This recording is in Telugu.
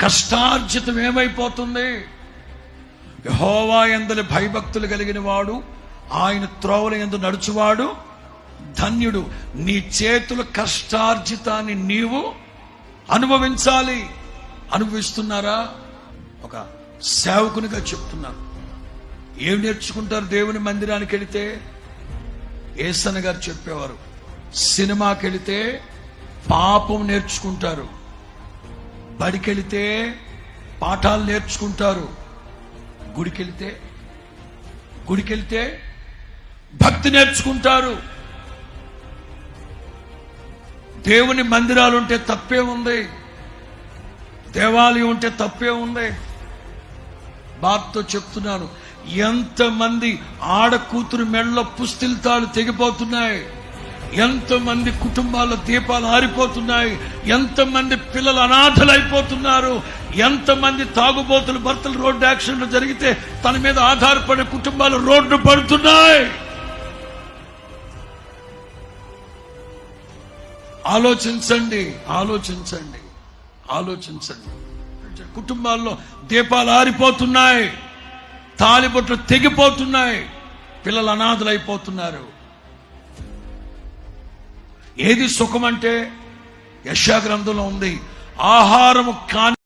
కష్టార్జితం ఏమైపోతుంది? యెహోవా యందలి భయభక్తులు కలిగిన వాడు, ఆయన త్రోవల యందు నడుచువాడు ధన్యుడు. నీ చేతుల కష్టార్జితాన్ని నీవు అనుభవించాలి. అనుభవిస్తున్నారా? ఒక సేవకునిగా చెప్తున్నాను. ఏం నేర్చుకుంటారు దేవుని మందిరానికి వెళితే? ఏసన్న గారు చెప్పేవారు, సినిమాకి వెళితే పాపం నేర్చుకుంటారు, బడికెళితే పాఠాలు నేర్చుకుంటారు, గుడికెళితే భక్తి నేర్చుకుంటారు. దేవుని మందిరాలు ఉంటే తప్పే ఉంది? దేవాలయం ఉంటే తప్పే ఉంది? బాధతో చెప్తున్నాను, ఎంతమంది ఆడకూతురు మెడలో పుస్తెలతాళ్ళు తెగిపోతున్నాయి, ఎంతమంది కుటుంబాల దీపాలు ఆరిపోతున్నాయి, ఎంతమంది పిల్లలు అనాథలైపోతున్నారు, ఎంతమంది తాగుబోతులు భర్తలు రోడ్డు యాక్సిడెంట్లు జరిగితే తన మీద ఆధారపడే కుటుంబాలు రోడ్డు పడుతున్నాయి. ఆలోచించండి. కుటుంబాల్లో దీపాలు ఆరిపోతున్నాయి, తాళిబొట్లు తెగిపోతున్నాయి, పిల్లలు అనాథలైపోతున్నారు. ఏది సుఖం అంటే యెషయా గ్రంథంలో ఉంది, ఆహారము కాని